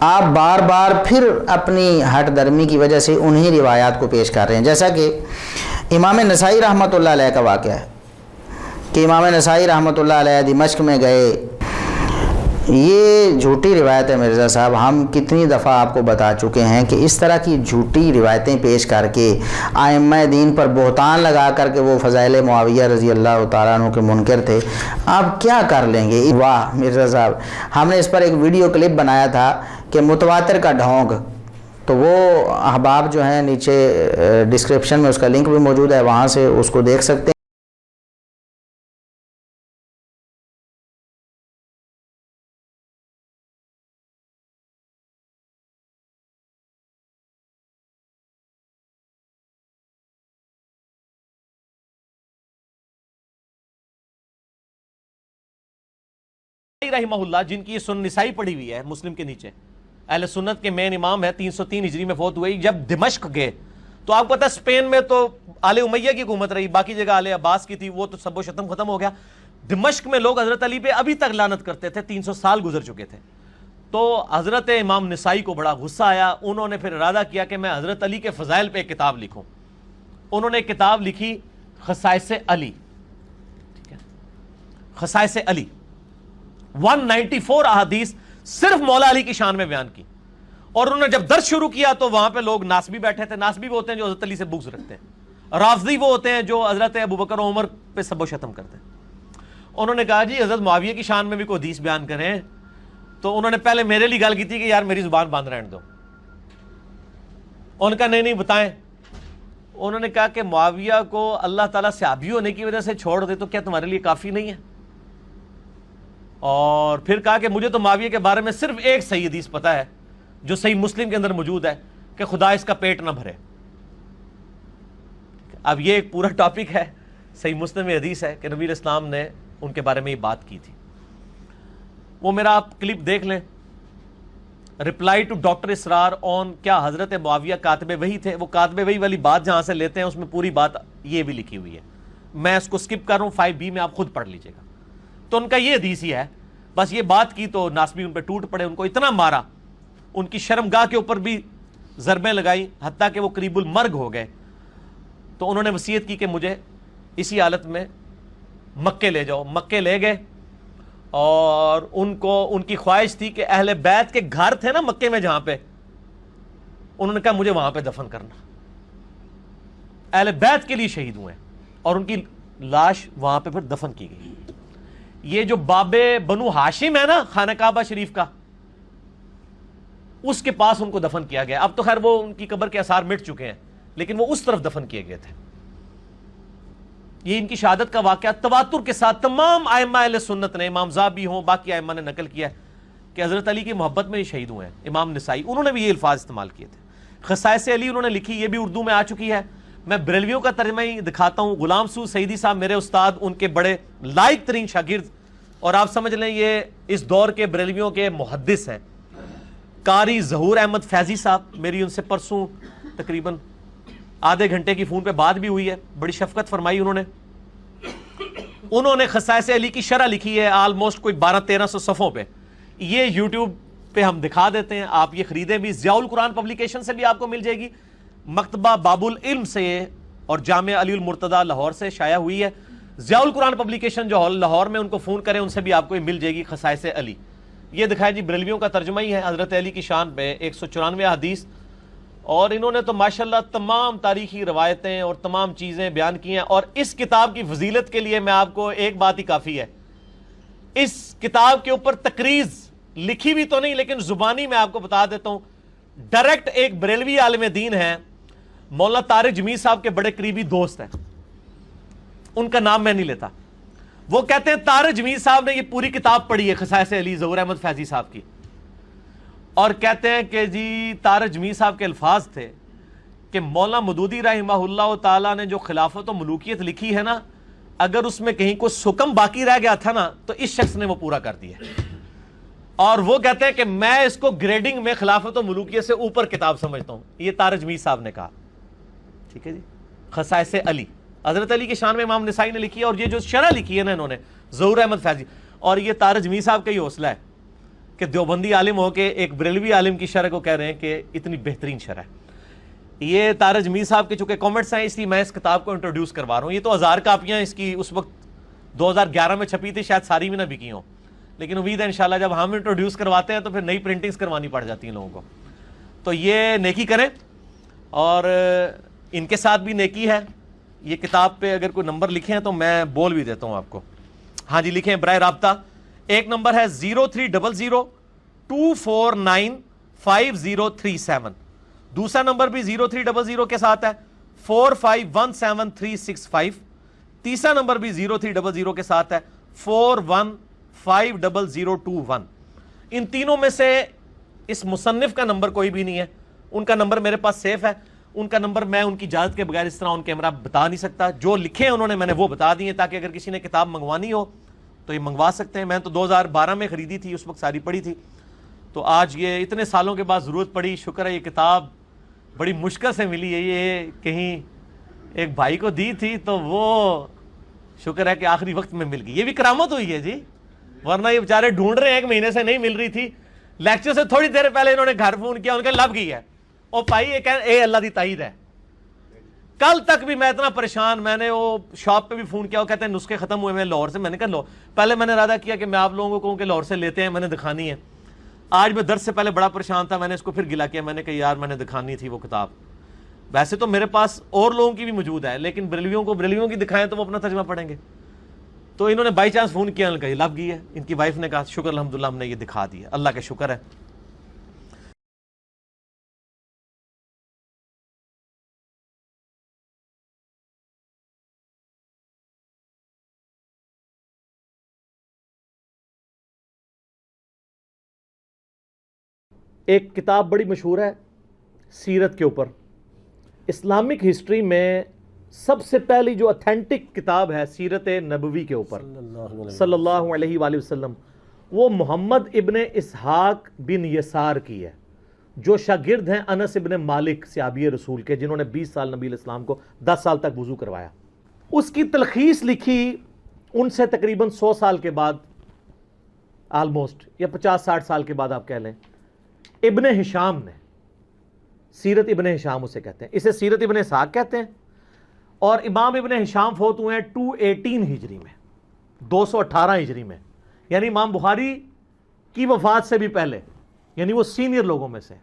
آپ بار بار پھر اپنی ہٹ درمی کی وجہ سے انہی روایات کو پیش کر رہے ہیں، جیسا کہ امام نسائی رحمۃ اللہ علیہ کا واقعہ ہے کہ امام نسائی رحمۃ اللہ علیہ دمشق میں گئے۔ یہ جھوٹی روایت ہے مرزا صاحب، ہم کتنی دفعہ آپ کو بتا چکے ہیں کہ اس طرح کی جھوٹی روایتیں پیش کر کے ائمہ دین پر بہتان لگا کر کے وہ فضائل معاویہ رضی اللہ تعالیٰ عنہ کے منکر تھے، آپ کیا کر لیں گے؟ واہ مرزا صاحب، ہم نے اس پر ایک ویڈیو کلپ بنایا تھا کہ متواتر کا ڈھونگ، تو وہ احباب جو ہیں نیچے ڈسکرپشن میں اس کا لنک بھی موجود ہے، وہاں سے اس کو دیکھ سکتے ہیں۔ رحمہ اللہ، جن کی یہ سنن نسائی پڑھی ہوئی ہے مسلم کے نیچے، اہل سنت کے مین امام ہے، 303 ہجری میں فوت ہوئے۔ جب دمشق گئے تو آپ کو پتا اسپین میں تو آل امیہ کی حکومت رہی، باقی جگہ آل عباس کی تھی، وہ تو سب و شتم ختم ہو گیا۔ دمشق میں لوگ حضرت علی پہ ابھی تک لعنت کرتے تھے، 300 سال گزر چکے تھے۔ تو حضرت امام نسائی کو بڑا غصہ آیا، انہوں نے پھر ارادہ کیا کہ میں حضرت علی کے فضائل پہ ایک کتاب لکھوں۔ انہوں نے ایک کتاب لکھی خصائص علی، ٹھیک ہے، خصائص علی 194 احادیث صرف مولا علی کی شان میں بیان کی۔ اور انہوں نے جب درس شروع کیا تو وہاں پہ لوگ ناسبی بیٹھے تھے، ناسبی وہ ہوتے ہیں جو حضرت علی سے بغض رکھتے ہیں، رافضی وہ ہوتے ہیں جو حضرت ابوبکر و عمر پہ سب و شتم کرتے ہیں۔ انہوں نے کہا جی حضرت معاویہ کی شان میں بھی کوئی حدیث بیان کریں، تو انہوں نے پہلے میرے لیے گل کی تھی کہ یار میری زبان بند رہنے دو۔ ان کا نہیں بتائیں۔ انہوں نے کہا کہ معاویہ کو اللہ تعالیٰ صحابی ہونے کی وجہ سے چھوڑ دے تو کیا تمہارے لیے کافی نہیں ہے؟ اور پھر کہا کہ مجھے تو معاویہ کے بارے میں صرف ایک صحیح حدیث پتا ہے جو صحیح مسلم کے اندر موجود ہے کہ خدا اس کا پیٹ نہ بھرے۔ اب یہ ایک پورا ٹاپک ہے، صحیح مسلم میں حدیث ہے کہ نبی اسلام نے ان کے بارے میں یہ بات کی تھی۔ وہ میرا آپ کلپ دیکھ لیں، رپلائی ٹو ڈاکٹر اسرار آن کیا حضرت معاویہ کاتب وحی تھے۔ وہ کاتب وحی والی بات جہاں سے لیتے ہیں اس میں پوری بات یہ بھی لکھی ہوئی ہے، میں اس کو سکپ کر رہا ہوں، 5B میں آپ خود پڑھ لیجئے گا۔ تو ان کا یہ حدیث ہی ہے، بس یہ بات کی تو ناسبی ان پہ ٹوٹ پڑے، ان کو اتنا مارا، ان کی شرمگاہ کے اوپر بھی ضربیں لگائی، حتیٰ کہ وہ قریب المرگ ہو گئے۔ تو انہوں نے وصیت کی کہ مجھے اسی حالت میں مکے لے جاؤ۔ مکے لے گئے اور ان کی خواہش تھی کہ اہل بیت کے گھر تھے نا مکے میں جہاں پہ، انہوں نے کہا مجھے وہاں پہ دفن کرنا، اہل بیت کے لیے شہید ہوئے، اور ان کی لاش وہاں پہ پھر دفن کی گئی۔ یہ جو باب بنو ہاشم ہے نا خانہ کعبہ شریف کا، اس کے پاس ان کو دفن کیا گیا۔ اب تو خیر وہ ان کی قبر کے آثار مٹ چکے ہیں، لیکن وہ اس طرف دفن کیے گئے تھے۔ یہ ان کی شہادت کا واقعہ تواتر کے ساتھ تمام ائمہ اہل سنت نے، امام زابی ہوں باقی ائمہ نے نقل کیا ہے کہ حضرت علی کی محبت میں ہی شہید ہوئے ہیں۔ امام نسائی انہوں نے بھی یہ الفاظ استعمال کیے تھے۔ خصائص علی انہوں نے لکھی، یہ بھی اردو میں آ چکی ہے، میں بریلویوں کا ترجمہ ہی دکھاتا ہوں۔ غلام سعود سعیدی صاحب میرے استاد، ان کے بڑے لائق ترین شاگرد، اور آپ سمجھ لیں یہ اس دور کے بریلویوں کے محدث ہیں۔ قاری ظہور احمد فیضی صاحب، میری ان سے پرسوں تقریباً آدھے گھنٹے کی فون پہ بات بھی ہوئی ہے، بڑی شفقت فرمائی انہوں نے خصائص علی کی شرح لکھی ہے آلموسٹ کوئی 1200-1300 صفحوں پہ۔ یہ یوٹیوب پہ ہم دکھا دیتے ہیں، آپ یہ خریدیں بھی، ضیاء القرآن پبلیکیشن سے بھی آپ کو مل جائے گی، مکتبہ باب العلم سے اور جامعہ علی المرتضیٰ لاہور سے شائع ہوئی ہے۔ ضیاء القرآن پبلیکیشن جو لاہور میں، ان کو فون کریں، ان سے بھی آپ کو مل جائے گی خصائص علی۔ یہ دکھائے جی بریلویوں کا ترجمہ ہی ہے حضرت علی کی شان پہ 194 حدیث، اور انہوں نے تو ماشاءاللہ تمام تاریخی روایتیں اور تمام چیزیں بیان کی ہیں۔ اور اس کتاب کی فضیلت کے لیے میں آپ کو ایک بات ہی کافی ہے، اس کتاب کے اوپر تقریض لکھی ہوئی تو نہیں لیکن زبانی میں آپ کو بتا دیتا ہوں، ڈائریکٹ ایک بریلوی عالم دین ہے، مولانا طارق جمیل صاحب کے بڑے قریبی دوست ہیں، ان کا نام میں نہیں لیتا، وہ کہتے ہیں طارق جمیل صاحب نے یہ پوری کتاب پڑھی ہے خصائص علی ظہور احمد فیضی صاحب کی، اور کہتے ہیں کہ جی طارق جمیل صاحب کے الفاظ تھے کہ مولانا مودودی رحمہ اللہ تعالیٰ نے جو خلافت و ملوکیت لکھی ہے نا، اگر اس میں کہیں کوئی حکم باقی رہ گیا تھا نا تو اس شخص نے وہ پورا کر دیا۔ اور وہ کہتے ہیں کہ میں اس کو گریڈنگ میں خلافت و ملوکیت سے اوپر کتاب سمجھتا ہوں، یہ طارق جمیل صاحب نے کہا۔ ٹھیک ہے جی، خصائص علی حضرت علی کی شان میں امام نسائی نے لکھی ہے، اور یہ جو شرح لکھی ہے نا انہوں نے ظہور احمد فیضی، اور یہ طارق جمیل صاحب کا ہی حوصلہ ہے کہ دیوبندی عالم ہو کے ایک بریلوی عالم کی شرح کو کہہ رہے ہیں کہ اتنی بہترین شرح ہے۔ یہ طارق جمیل صاحب کے چونکہ کامنٹس ہیں اس لیے میں اس کتاب کو انٹروڈیوس کروا رہا ہوں۔ یہ تو 1000 کاپیاں اس کی اس وقت 2011 میں چھپی تھی، شاید ساری بھی نہ بکی ہوں، لیکن امید ہے انشاءاللہ جب ہم انٹروڈیوس کرواتے ہیں تو پھر نئی پرنٹنگز کروانی پڑ جاتی ہیں لوگوں کو۔ تو یہ نیکی کریں، اور ان کے ساتھ بھی نیکی ہے۔ یہ کتاب پہ اگر کوئی نمبر لکھیں تو میں بول بھی دیتا ہوں آپ کو۔ ہاں جی لکھیں براہ رابطہ۔ ایک نمبر ہے 030024955037، دوسرا نمبر بھی 0300 کے ساتھ ہے 45173665، تیسرا نمبر بھی 0300 کے ساتھ ہے 41500021۔ ان تینوں میں سے اس مصنف کا نمبر کوئی بھی نہیں ہے، ان کا نمبر میرے پاس سیف ہے۔ ان کا نمبر میں ان کی اجازت کے بغیر اس طرح ان کیمرہ بتا نہیں سکتا، جو لکھے ہیں انہوں نے میں نے وہ بتا دیے تاکہ اگر کسی نے کتاب منگوانی ہو تو یہ منگوا سکتے ہیں۔ میں تو 2012 میں خریدی تھی، اس وقت ساری پڑھی تھی، تو آج یہ اتنے سالوں کے بعد ضرورت پڑی۔ شکر ہے یہ کتاب بڑی مشکل سے ملی ہے، یہ کہیں ایک بھائی کو دی تھی تو وہ شکر ہے کہ آخری وقت میں مل گئی، یہ بھی کرامت ہوئی ہے جی، ورنہ یہ بیچارے ڈھونڈ رہے ہیں، ایک مہینے سے نہیں مل رہی تھی۔ لیکچر سے تھوڑی دیر پہلے انہوں نے گھر فون کیا، ان کے لب گئی ہے، اور بھائی یہ کہہ اے اللہ دی تائید ہے۔ کل تک بھی میں اتنا پریشان، میں نے وہ شاپ پہ بھی فون کیا، وہ کہتے ہیں نسخے ختم ہوئے ہیں لاہور سے۔ میں نے کہا لو، پہلے میں نے ارادہ کیا کہ میں آپ لوگوں کو کہوں کہ لاہور سے لیتے ہیں، میں نے دکھانی ہے۔ آج میں درس سے پہلے بڑا پریشان تھا، میں نے اس کو پھر گلا کیا، میں نے کہا یار میں نے دکھانی تھی وہ کتاب۔ ویسے تو میرے پاس اور لوگوں کی بھی موجود ہے، لیکن بریلویوں کی دکھائیں تو وہ اپنا ترجمہ پڑھیں گے۔ تو انہوں نے بائی چانس فون کیا، انہوں نے کہا یہ لگ گئی ہے۔ ان کی وائف نے کہا شکر الحمدللہ ہم نے یہ دکھا دی ہے، اللہ کا شکر ہے۔ ایک کتاب بڑی مشہور ہے سیرت کے اوپر، اسلامک ہسٹری میں سب سے پہلی جو اتھینٹک کتاب ہے سیرت نبوی کے اوپر صلی اللہ علیہ وآلہ وسلم، وہ محمد ابن اسحاق بن یسار کی ہے، جو شاگرد ہیں انس ابن مالک صحابی رسول کے، جنہوں نے 20 سال نبی الاسلام کو 10 سال تک وضو کروایا۔ اس کی تلخیص لکھی ان سے تقریباً 100 سال کے بعد، آلموسٹ، یا 50-60 سال کے بعد آپ کہہ لیں، ابن ہشام نے۔ سیرت ابن ہشام اسے کہتے ہیں، اسے سیرت ابن اسحاق کہتے ہیں۔ اور امام ابن ہشام فوت ہوئے ہیں 218 ہجری میں، 218 ہجری میں، یعنی امام بخاری کی وفات سے بھی پہلے، یعنی وہ سینئر لوگوں میں سے۔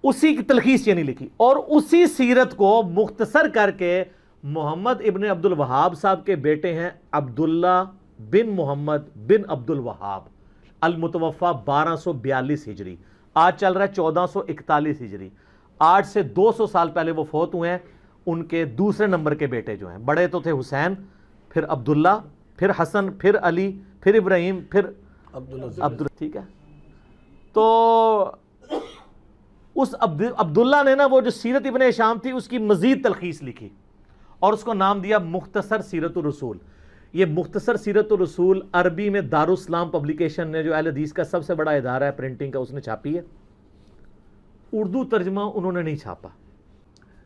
اسی کی تلخیص یعنی لکھی، اور اسی سیرت کو مختصر کر کے محمد ابن عبد الوہاب صاحب کے بیٹے ہیں عبداللہ بن محمد بن عبد الوہاب، المتوفہ 1242 ہجری، آج چل رہا ہے 1441 ہجری، آج سے 200 سال پہلے وہ فوت ہوئے ہیں۔ ان کے دوسرے نمبر کے بیٹے جو ہیں، بڑے تو تھے حسین، پھر عبداللہ، پھر حسن، پھر علی، پھر ابراہیم، پھر عبداللہ، ٹھیک ہے۔ تو اس عبداللہ نے نا وہ جو سیرت ابن ہشام تھی اس کی مزید تلخیص لکھی، اور اس کو نام دیا مختصر سیرت الرسول۔ یہ مختصر سیرت الرسول عربی میں دارالاسلام پبلیکیشن نے، جو اہل حدیث کا سب سے بڑا ادارہ ہے پرنٹنگ کا، اس نے چھاپی ہے۔ اردو ترجمہ انہوں نے نہیں چھاپا،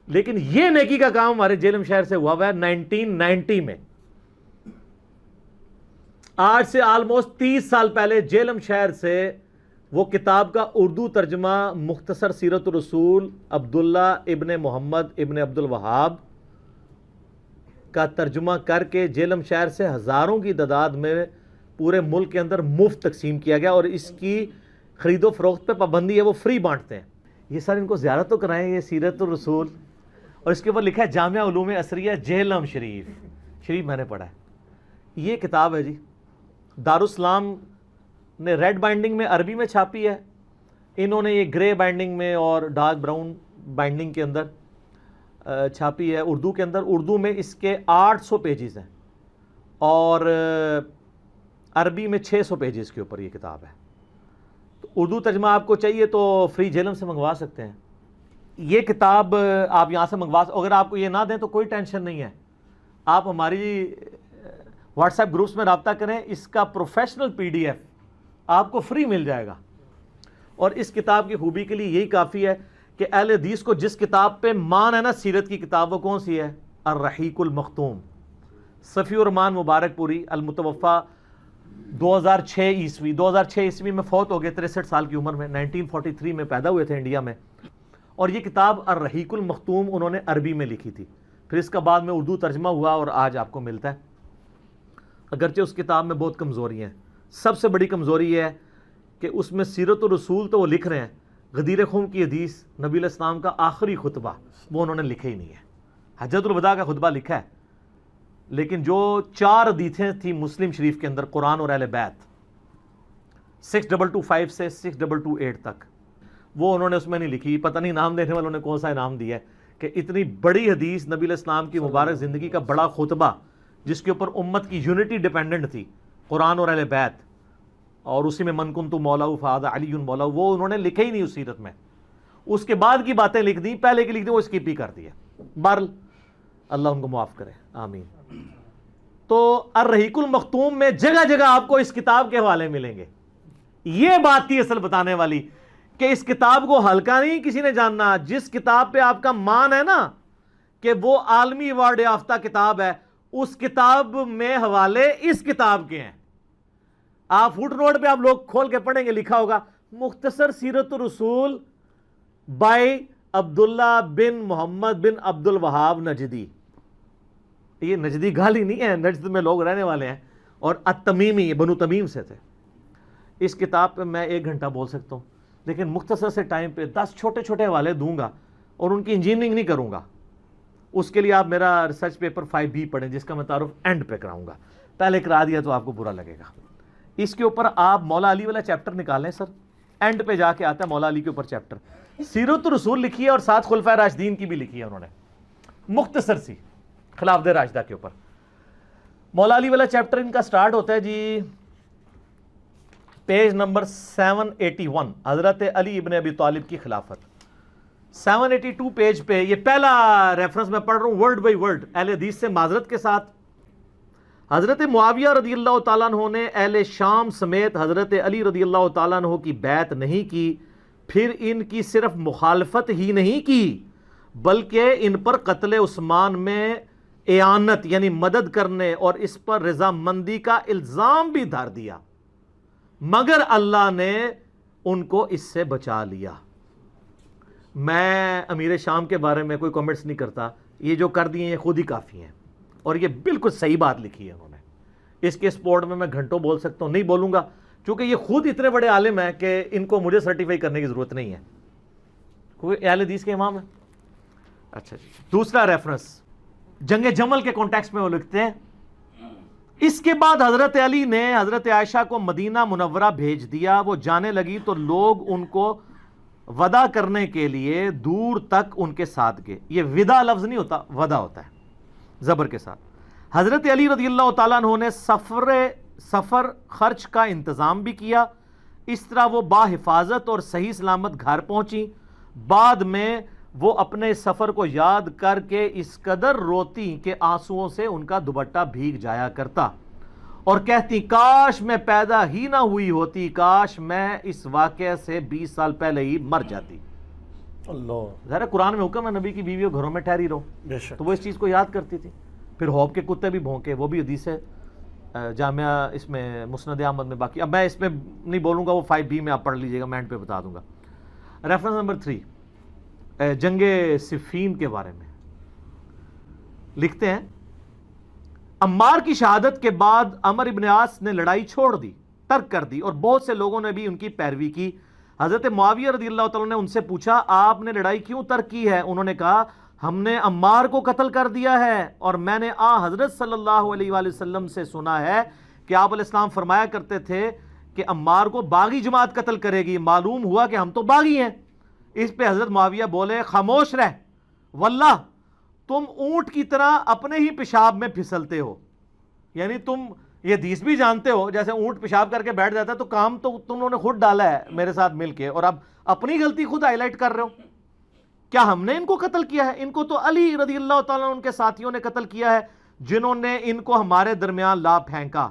لیکن یہ نیکی کا کام ہمارے جیلم شہر سے ہوا ہے 1990 میں۔ آج سے آلموسٹ 30 سال پہلے جیلم شہر سے وہ کتاب کا اردو ترجمہ مختصر سیرت الرسول عبداللہ ابن محمد ابن عبد الوہاب کا ترجمہ کر کے جیلم شہر سے ہزاروں کی تعداد میں پورے ملک کے اندر مفت تقسیم کیا گیا، اور اس کی خرید و فروخت پہ پابندی ہے، وہ فری بانٹتے ہیں۔ یہ سر ان کو زیارت تو کرائیں، یہ سیرت الرسول، اور اس کے اوپر لکھا ہے جامعہ علوم عصریہ جہلم شریف میں نے پڑھا ہے۔ یہ کتاب ہے جی، دارالاسلام نے ریڈ بائنڈنگ میں عربی میں چھاپی ہے، انہوں نے یہ گرے بائنڈنگ میں اور ڈارک براؤن بائنڈنگ کے اندر چھاپی ہے اردو کے اندر۔ اردو میں اس کے 800 پیجز ہیں، اور عربی میں 600 پیجز کے اوپر یہ کتاب ہے۔ تو اردو ترجمہ آپ کو چاہیے تو فری جیلم سے منگوا سکتے ہیں۔ یہ کتاب آپ یہاں سے منگوا سکتے، اگر آپ کو یہ نہ دیں تو کوئی ٹینشن نہیں ہے، آپ ہماری واٹس ایپ گروپس میں رابطہ کریں، اس کا پروفیشنل PDF آپ کو فری مل جائے گا۔ اور اس کتاب کی خوبی کے لیے یہی کافی ہے کہ اہل حدیث کو جس کتاب پہ مان ہے نا سیرت کی کتاب، وہ کون سی ہے؟ الرحیق المختوم، صفی الرحمان مبارک پوری، المتوفہ 2006 عیسوی میں فوت ہو گئے 63 سال کی عمر میں. 1943 میں پیدا ہوئے تھے انڈیا میں. اور یہ کتاب الرحیق المختوم انہوں نے عربی میں لکھی تھی, پھر اس کا بعد میں اردو ترجمہ ہوا اور آج آپ کو ملتا ہے. اگرچہ اس کتاب میں بہت کمزوری ہیں. سب سے بڑی کمزوری یہ ہے کہ اس میں سیرت الرسول تو وہ لکھ رہے ہیں, غدیر خم کی حدیث, نبی علیہ السلام کا آخری خطبہ, وہ انہوں نے لکھا ہی نہیں ہے. حجۃ الوداع کا خطبہ لکھا ہے, لیکن جو 4 حدیثیں تھیں مسلم شریف کے اندر قرآن اور اہل بیت 6225 سے 6228 تک, وہ انہوں نے اس میں نہیں لکھی. پتہ نہیں نام دینے والوں نے کون سا انعام دیا ہے کہ اتنی بڑی حدیث, نبی علیہ السلام کی مبارک زندگی کا بڑا خطبہ جس کے اوپر امت کی یونٹی ڈیپینڈنٹ تھی, قرآن اور اہل بیت, اور اسی میں من کنت مولاہ فہذا علی مولاہ, وہ انہوں نے لکھے ہی نہیں اس سیرت میں. اس کے بعد کی باتیں لکھ دیں, پہلے کی لکھ دیں, وہ اسکپ ہی کر دی ہے. بہرحال اللہ ان کو معاف کرے, آمین. تو الرحیق المختوم میں جگہ جگہ آپ کو اس کتاب کے حوالے ملیں گے. یہ بات تھی اصل بتانے والی کہ اس کتاب کو ہلکا نہیں کسی نے جاننا. جس کتاب پہ آپ کا مان ہے نا کہ وہ عالمی ایوارڈ یافتہ کتاب ہے, اس کتاب میں حوالے اس کتاب کے ہیں. آپ فوٹ نوٹ پہ آپ لوگ کھول کے پڑھیں گے, لکھا ہوگا مختصر سیرت الرسول بائی عبداللہ بن محمد بن عبد الوہاب نجدی. یہ نجدی گالی نہیں ہے, نجد میں لوگ رہنے والے ہیں, اور التمیمی, بنو تمیم سے تھے. اس کتاب پہ میں 1 گھنٹہ بول سکتا ہوں, لیکن مختصر سے ٹائم پہ 10 چھوٹے چھوٹے حوالے دوں گا اور ان کی انجینئرنگ نہیں کروں گا. اس کے لیے آپ میرا ریسرچ پیپر 5B پڑھیں, جس کا میں تعارف اینڈ پہ کراؤں گا. پہلے کرا دیا تو آپ کو برا لگے گا. اس کے اوپر آپ مولا علی والا چیپٹر نکالیں سر, اینڈ پہ جا کے آتا ہے مولا علی کے اوپر چیپٹر. سیرت الرسول لکھی ہے اور ساتھ خلفائے راشدین کی بھی لکھی ہے انہوں نے, مختصر سی, خلافت راشدہ کے اوپر. مولا علی والا چیپٹر ان کا سٹارٹ ہوتا ہے جی پیج نمبر 781, حضرت علی ابن ابی طالب کی خلافت. 782 پیج پہ, یہ پہلا ریفرنس میں پڑھ رہا ہوں ورڈ بائی ورڈ اہل حدیث سے معذرت کے ساتھ. حضرت معاویہ رضی اللہ تعالیٰ عنہ نے اہل شام سمیت حضرت علی رضی اللہ تعالیٰ عنہ کی بیعت نہیں کی, پھر ان کی صرف مخالفت ہی نہیں کی بلکہ ان پر قتل عثمان میں اعانت یعنی مدد کرنے اور اس پر رضامندی کا الزام بھی دھر دیا, مگر اللہ نے ان کو اس سے بچا لیا. میں امیر شام کے بارے میں کوئی کامنٹس نہیں کرتا, یہ جو کر دیے ہیں یہ خود ہی کافی ہیں, اور یہ بالکل صحیح بات لکھی ہے انہوں نے. اس کے سپورٹ میں گھنٹوں بول سکتا ہوں, نہیں بولوں گا چونکہ یہ خود اتنے بڑے عالم ہیں کہ ان کو مجھے سرٹیفائی کرنے کی ضرورت نہیں ہے. کوئی اہل حدیث کے امام ہے. اچھا جی, دوسرا ریفرنس جنگ جمل کے کانٹیکسٹ میں وہ لکھتے ہیں, اس کے بعد حضرت علی نے حضرت عائشہ کو مدینہ منورہ بھیج دیا. وہ جانے لگی تو لوگ ان کو ودا کرنے کے لیے دور تک ان کے ساتھ گئے. یہ ودا لفظ نہیں ہوتا, ودا ہوتا ہے زبر کے ساتھ. حضرت علی رضی اللہ تعالیٰ عنہ نے سفر خرچ کا انتظام بھی کیا. اس طرح وہ با حفاظت اور صحیح سلامت گھر پہنچی. بعد میں وہ اپنے سفر کو یاد کر کے اس قدر روتی کہ آنسوؤں سے ان کا دوپٹہ بھیگ جایا کرتا, اور کہتی کاش میں پیدا ہی نہ ہوئی ہوتی, کاش میں اس واقعے سے 20 سال پہلے ہی مر جاتی. اللہ, ظاہر قرآن میں حکم ہے نبی کی بیویوں گھروں میں ٹھہری رہو, بے شک. تو وہ اس چیز کو یاد کرتی تھی. پھر ہوب کے کتے بھی بھونکے, وہ بھی حدیث ہے جامعہ اس میں مسند احمد میں. باقی اب میں اس میں نہیں بولوں گا, وہ 5B میں آپ پڑھ لیجئے گا, میں اینڈ پہ بتا دوں گا. ریفرنس نمبر 3 جنگ صفین کے بارے میں لکھتے ہیں, عمار کی شہادت کے بعد عمر ابن عاص نے لڑائی چھوڑ دی, ترک کر دی, اور بہت سے لوگوں نے بھی ان کی پیروی کی. حضرت معاویہ رضی اللہ تعالیٰ نے ان سے پوچھا آپ نے لڑائی کیوں ترک کی ہے؟ انہوں نے کہا ہم نے عمار کو قتل کر دیا ہے, اور میں نے حضرت صلی اللہ علیہ وآلہ وسلم سے سنا ہے کہ آپ علیہ السلام فرمایا کرتے تھے کہ عمار کو باغی جماعت قتل کرے گی. معلوم ہوا کہ ہم تو باغی ہیں. اس پہ حضرت معاویہ بولے خاموش رہ, واللہ تم اونٹ کی طرح اپنے ہی پیشاب میں پھسلتے ہو. یعنی تم یہ حدیث بھی جانتے ہو, جیسے اونٹ پیشاب کر کے بیٹھ جاتا ہے تو کام تو تم نے خود ڈالا ہے میرے ساتھ مل کے, اور اب اپنی غلطی خود ہائی لائٹ کر رہے ہو. کیا ہم نے ان کو قتل کیا ہے؟ ان کو تو علی رضی اللہ تعالیٰ ان کے ساتھیوں نے قتل کیا ہے جنہوں نے ان کو ہمارے درمیان لا پھینکا.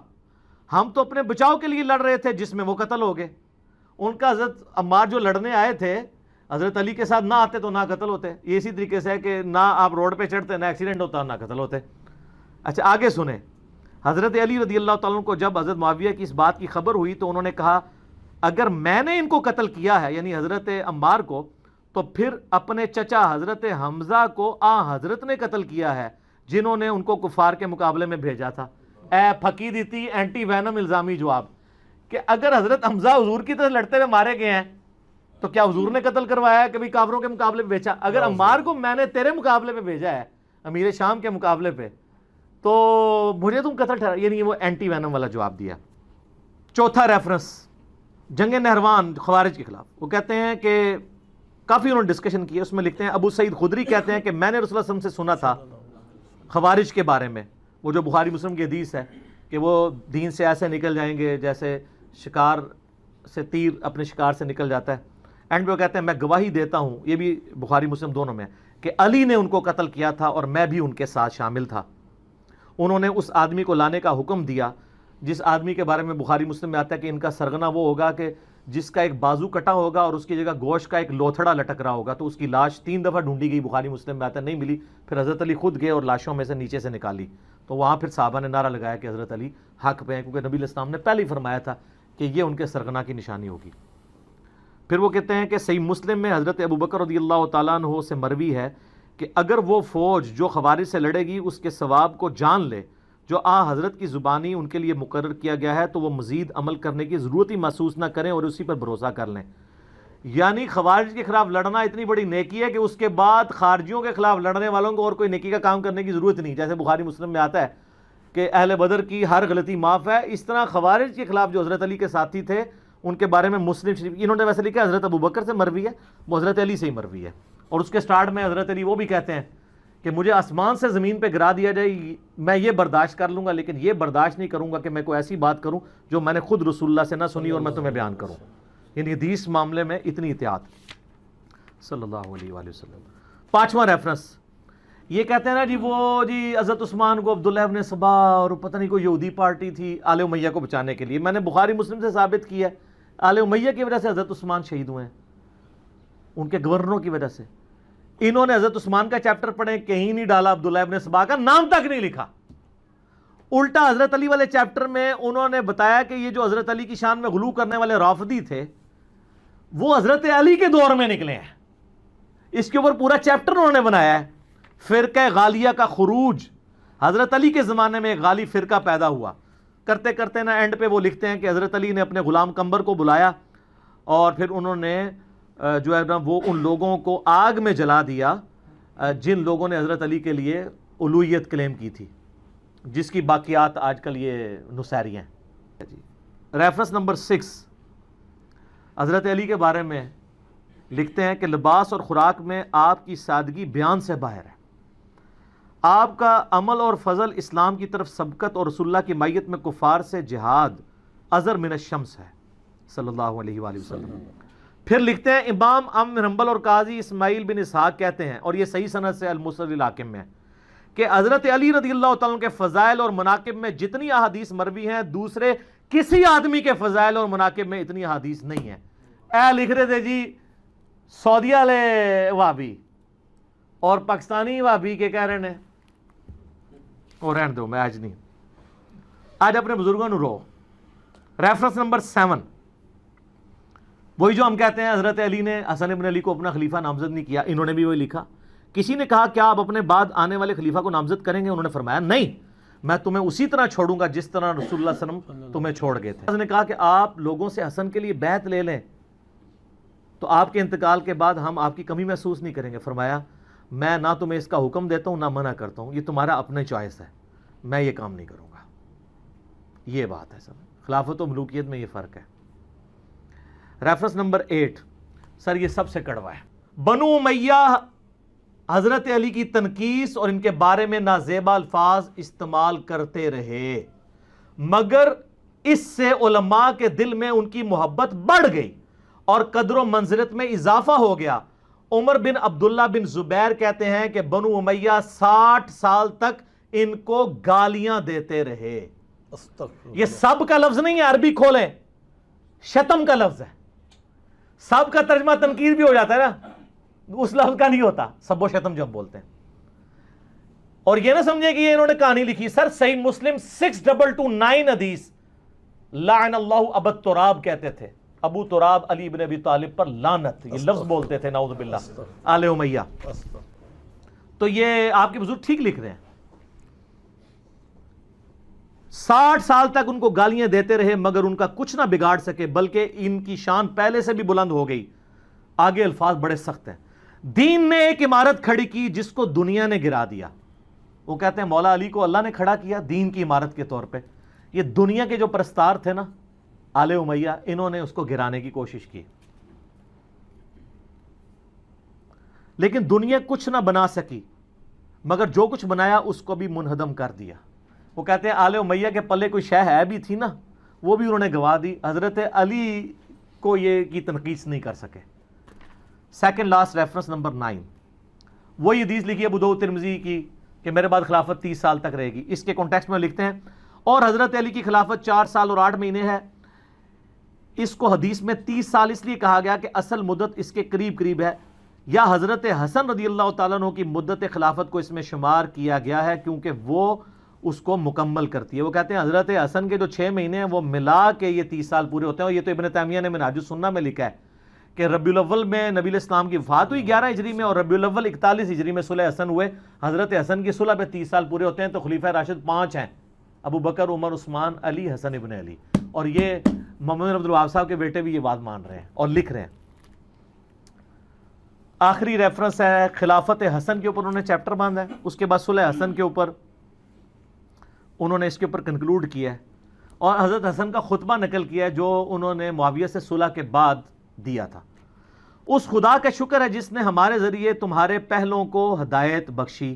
ہم تو اپنے بچاؤ کے لیے لڑ رہے تھے جس میں وہ قتل ہو گئے. ان کا حضرت عمار جو لڑنے آئے تھے حضرت علی کے ساتھ نہ آتے تو نہ قتل ہوتے. یہ اسی طریقے سے ہے کہ نہ آپ روڈ پہ چڑھتے نہ ایکسیڈنٹ ہوتا نہ قتل ہوتے. اچھا آگے سنیں, حضرت علی رضی اللہ تعالیٰ عنہ کو جب حضرت معاویہ کی اس بات کی خبر ہوئی تو انہوں نے کہا اگر میں نے ان کو قتل کیا ہے یعنی حضرت عمار کو تو پھر اپنے چچا حضرت حمزہ کو حضرت نے قتل کیا ہے جنہوں نے ان کو کفار کے مقابلے میں بھیجا تھا۔ اے پھکی دیتی اینٹی وینم الزامی جواب کہ اگر حضرت حمزہ حضور کی طرح لڑتے ہوئے مارے گئے ہیں تو کیا حضور نے قتل کروایا ہے کبھی کافروں کے مقابلے پہ بھیجا؟ اگر عمار کو میں نے تیرے مقابلے پہ بھیجا ہے امیر شام کے مقابلے پہ تو مجھے تم قتل ٹھہرا، یعنی وہ اینٹی وینم والا جواب دیا۔ چوتھا ریفرنس جنگ نہروان خوارج کے خلاف، وہ کہتے ہیں کہ کافی انہوں نے ڈسکشن کی ہے، اس میں لکھتے ہیں ابو سعید خدری کہتے ہیں کہ میں نے رسول اللہ صلی اللہ علیہ وسلم سے سنا تھا خوارج کے بارے میں، وہ جو بخاری مسلم کی حدیث ہے کہ وہ دین سے ایسے نکل جائیں گے جیسے شکار سے تیر اپنے شکار سے نکل جاتا ہے۔ اینڈ پہ وہ کہتے ہیں میں گواہی دیتا ہوں، یہ بھی بخاری مسلم دونوں میں ہے، کہ علی نے ان کو قتل کیا تھا اور میں بھی ان کے ساتھ شامل تھا۔ انہوں نے اس آدمی کو لانے کا حکم دیا جس آدمی کے بارے میں بخاری مسلم میں آتا ہے کہ ان کا سرغنہ وہ ہوگا کہ جس کا ایک بازو کٹا ہوگا اور اس کی جگہ گوشت کا ایک لوتھڑا لٹک رہا ہوگا، تو اس کی لاش 3 دفعہ ڈھونڈی گئی، بخاری مسلم میں آتا ہے نہیں ملی، پھر حضرت علی خود گئے اور لاشوں میں سے نیچے سے نکالی، تو وہاں پھر صحابہ نے نعرہ لگایا کہ حضرت علی حق پہ ہیں، کیونکہ نبی علیہ السلام نے پہلے ہی فرمایا تھا کہ یہ ان کے سرغنہ کی نشانی ہوگی۔ پھر وہ کہتے ہیں کہ صحیح مسلم میں حضرت ابوبکر رضی اللہ تعالیٰ عنہ سے مروی ہے کہ اگر وہ فوج جو خوارج سے لڑے گی اس کے ثواب کو جان لے جو حضرت کی زبانی ان کے لیے مقرر کیا گیا ہے تو وہ مزید عمل کرنے کی ضرورت ہی محسوس نہ کریں اور اسی پر بھروسہ کر لیں۔ یعنی خوارج کے خلاف لڑنا اتنی بڑی نیکی ہے کہ اس کے بعد خارجیوں کے خلاف لڑنے والوں کو اور کوئی نیکی کا کام کرنے کی ضرورت نہیں، جیسے بخاری مسلم میں آتا ہے کہ اہل بدر کی ہر غلطی معاف ہے، اس طرح خوارج کے خلاف جو حضرت علی کے ساتھی تھے ان کے بارے میں مسلم شریف انہوں نے ویسے لکھا حضرت ابوبکر سے مروی ہے، وہ حضرت علی سے ہی مروی ہے، اور اس کے سٹارٹ میں حضرت علی وہ بھی کہتے ہیں کہ مجھے آسمان سے زمین پہ گرا دیا جائے میں یہ برداشت کر لوں گا، لیکن یہ برداشت نہیں کروں گا کہ میں کوئی ایسی بات کروں جو میں نے خود رسول اللہ سے نہ سنی اور میں تمہیں بیان کروں، یعنی حدیث معاملے میں اتنی احتیاط صلی اللہ علیہ وآلہ وسلم۔ پانچواں ریفرنس یہ کہتے ہیں نا جی وہ جی حضرت عثمان کو عبداللہ ابن سبا اور پتہ نہیں کوئی یہودی پارٹی تھی آل امیہ کو بچانے کے لیے، میں نے بخاری مسلم سے ثابت کیا ہے آل امیہ کی وجہ سے حضرت عثمان شہید ہوئے ہیں، ان کے گورنروں کی وجہ سے۔ انہوں نے حضرت عثمان کا چیپٹر پڑھیں کہیں نہیں ڈالا عبداللہ ابن سبا کا نام تک نہیں لکھا، الٹا حضرت علی والے چیپٹر میں انہوں نے بتایا کہ یہ جو حضرت علی کی شان میں غلو کرنے والے رافضی تھے وہ حضرت علی کے دور میں نکلے ہیں، اس کے اوپر پورا چیپٹر انہوں نے بنایا ہے۔ فرقہ غالیہ کا خروج، حضرت علی کے زمانے میں ایک غالی فرقہ پیدا ہوا، کرتے کرتے نا اینڈ پہ وہ لکھتے ہیں کہ حضرت علی نے اپنے غلام قمبر کو بلایا اور پھر انہوں نے جو ہے نا وہ ان لوگوں کو آگ میں جلا دیا جن لوگوں نے حضرت علی کے لیے الوہیت کلیم کی تھی، جس کی باقیات آج کل یہ نصیری ہیں۔ ریفرنس نمبر 6 حضرت علی کے بارے میں لکھتے ہیں کہ لباس اور خوراک میں آپ کی سادگی بیان سے باہر ہے، آپ کا عمل اور فضل اسلام کی طرف سبقت اور رسول اللہ کی مائیت میں کفار سے جہاد ازر من الشمس ہے صلی اللہ علیہ وآلہ وسلم۔ پھر لکھتے ہیں امام بن حنبل اور قاضی اسماعیل بن اسحاق کہتے ہیں اور یہ صحیح سند سے المسند الحاکم میں کہ حضرت علی رضی اللہ تعالیٰ کے فضائل اور مناقب میں جتنی احادیث مروی ہیں دوسرے کسی آدمی کے فضائل اور مناقب میں اتنی احادیث نہیں ہیں۔ اے لکھ رہے تھے جی سعودیہ والے وہابی اور پاکستانی وہابی کے کہہ رہے ہیں اور رہن دو، میں آج نہیں، آج اپنے بزرگوں نے رو۔ ریفرنس نمبر 7 وہی جو ہم کہتے ہیں حضرت علی نے حسن ابن علی کو اپنا خلیفہ نامزد نہیں کیا، انہوں نے بھی وہی لکھا۔ کسی نے کہا کیا آپ اپنے بعد آنے والے خلیفہ کو نامزد کریں گے؟ انہوں نے فرمایا نہیں، میں تمہیں اسی طرح چھوڑوں گا جس طرح رسول اللہ صلی اللہ علیہ وسلم تمہیں چھوڑ گئے تھے۔ حسن نے کہا کہ آپ لوگوں سے حسن کے لیے بیعت لے لیں تو آپ کے انتقال کے بعد ہم آپ کی کمی محسوس نہیں کریں گے۔ فرمایا میں نہ تمہیں اس کا حکم دیتا ہوں نہ منع کرتا ہوں، یہ تمہارا اپنے چوائس ہے، میں یہ کام نہیں کروں گا۔ یہ بات ہے سب، خلافت و ملوکیت میں یہ فرق ہے۔ ریفرنس نمبر 8 سر یہ سب سے کڑوا ہے، بنو امیہ حضرت علی کی تنقیص اور ان کے بارے میں نازیبا الفاظ استعمال کرتے رہے، مگر اس سے علماء کے دل میں ان کی محبت بڑھ گئی اور قدر و منزلت میں اضافہ ہو گیا۔ عمر بن عبداللہ بن زبیر کہتے ہیں کہ بنو امیہ 60 سال تک ان کو گالیاں دیتے رہے۔ یہ سب کا لفظ نہیں ہے، عربی کھولیں، شتم کا لفظ ہے، سب کا ترجمہ تنقید بھی ہو جاتا ہے نا، اس لفظ کا نہیں ہوتا، سب و شتم جو ہم بولتے ہیں۔ اور یہ نہ سمجھے کہ یہ انہوں نے کہانی لکھی. سر صحیح مسلم 6229 حدیث, لعن اللہ ابو تراب کہتے تھے, ابو تراب علی بن ابی طالب پر لعنت, یہ لفظ بولتے تھے نعوذ باللہ آل امیہ. تو یہ آپ کے بزرگ ٹھیک لکھ رہے ہیں. 60 سال تک ان کو گالیاں دیتے رہے مگر ان کا کچھ نہ بگاڑ سکے, بلکہ ان کی شان پہلے سے بھی بلند ہو گئی. آگے الفاظ بڑے سخت ہیں. دین نے ایک عمارت کھڑی کی جس کو دنیا نے گرا دیا. وہ کہتے ہیں مولا علی کو اللہ نے کھڑا کیا دین کی عمارت کے طور پہ. یہ دنیا کے جو پرستار تھے نا آل امیہ, انہوں نے اس کو گرانے کی کوشش کی, لیکن دنیا کچھ نہ بنا سکی مگر جو کچھ بنایا اس کو بھی منہدم کر دیا. وہ کہتے ہیں آل امیہ کے پلے کوئی شے ہے بھی تھی نا, وہ بھی انہوں نے گوا دی. حضرت علی کو یہ کی تنقیص نہیں کر سکے. سیکنڈ لاسٹ ریفرنس نمبر 9, وہی حدیث لکھی ہے ابو داؤد ترمذی کی کہ میرے بعد خلافت 30 سال تک رہے گی. اس کے کانٹیکسٹ میں لکھتے ہیں اور حضرت علی کی خلافت 4 سال اور 8 مہینے ہے. اس کو حدیث میں 30 سال اس لیے کہا گیا کہ اصل مدت اس کے قریب قریب ہے, یا حضرت حسن رضی اللہ تعالیٰ عنہ کی مدت خلافت کو اس میں شمار کیا گیا ہے کیونکہ وہ اس کو مکمل کرتی ہے. وہ کہتے ہیں حضرت حسن کے جو 6 مہینے ہیں وہ ملا کے یہ 30 سال پورے ہوتے ہیں. اور یہ تو ابن تیمیہ نے منہاج السنہ میں لکھا ہے کہ ربیع الاول میں نبی علیہ السلام کی وفات ہوئی 11 ہجری میں, اور ربیع الاول 41 ہجری میں صلح حسن ہوئے. حضرت حسن کی صلح پہ 30 سال پورے ہوتے ہیں. تو خلیفہ راشد 5 ہیں, ابو بکر, عمر, عثمان, علی, حسن ابن علی. اور یہ محمد بن عبد الوہاب صاحب کے بیٹے بھی یہ بات مان رہے ہیں اور لکھ رہے ہیں. آخری ریفرنس ہے خلافت حسن کے اوپر انہوں نے چیپٹر باندھا ہے, اس کے بعد صلح حسن کے اوپر انہوں نے اس کے اوپر کنکلوڈ کیا ہے, اور حضرت حسن کا خطبہ نقل کیا ہے جو انہوں نے معاویہ سے صلح کے بعد دیا تھا. اس خدا کا شکر ہے جس نے ہمارے ذریعے تمہارے پہلوں کو ہدایت بخشی.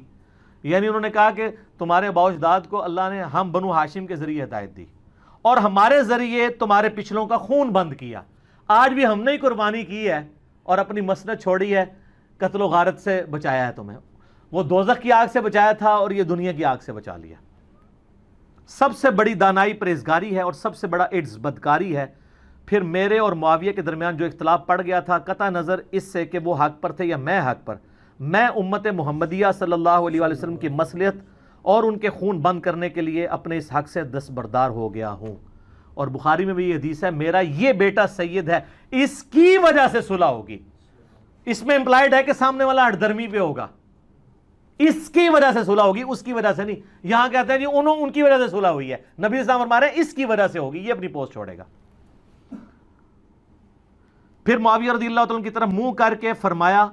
یعنی انہوں نے کہا کہ تمہارے آباء و اجداد کو اللہ نے ہم بنو ہاشم کے ذریعے ہدایت دی, اور ہمارے ذریعے تمہارے پچھلوں کا خون بند کیا. آج بھی ہم نے ہی قربانی کی ہے اور اپنی مسند چھوڑی ہے, قتل و غارت سے بچایا ہے تمہیں. وہ دوزخ کی آگ سے بچایا تھا اور یہ دنیا کی آگ سے بچا لیا. سب سے بڑی دانائی پرہیزگاری ہے اور سب سے بڑا ایڈز بدکاری ہے. پھر میرے اور معاویہ کے درمیان جو اختلاف پڑ گیا تھا, قطع نظر اس سے کہ وہ حق پر تھے یا میں حق پر, میں امت محمدیہ صلی اللہ علیہ وآلہ وسلم کی مصلحت اور ان کے خون بند کرنے کے لیے اپنے اس حق سے دستبردار ہو گیا ہوں. اور بخاری میں بھی یہ حدیث ہے, میرا یہ بیٹا سید ہے, اس کی وجہ سے صلح ہوگی. اس میں امپلائڈ ہے کہ سامنے والا ہٹ درمی پہ ہوگا, اس کی وجہ سے صلح ہوگی, اس کی وجہ سے نہیں. یہاں کہتے ہیں جی ان کی وجہ سے صلح ہوئی ہے, نبی اسلام فرما رہے ہیں اس کی وجہ سے ہوگی, یہ اپنی پوسٹ چھوڑے گا. پھر معاویہ رضی اللہ تعالیٰ کی طرف منہ کر کے فرمایا,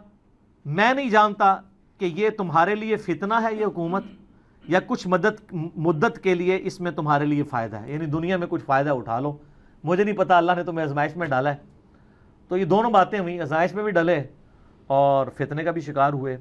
میں نہیں جانتا کہ یہ تمہارے لیے فتنہ ہے یہ حکومت, یا کچھ مدت کے لیے اس میں تمہارے لیے فائدہ ہے, یعنی دنیا میں کچھ فائدہ اٹھا لو. مجھے نہیں پتا, اللہ نے تمہیں آزمائش میں ڈالا ہے. تو یہ دونوں باتیں ہوئیں, آزمائش میں بھی ڈلے اور فتنے کا بھی شکار ہوئے.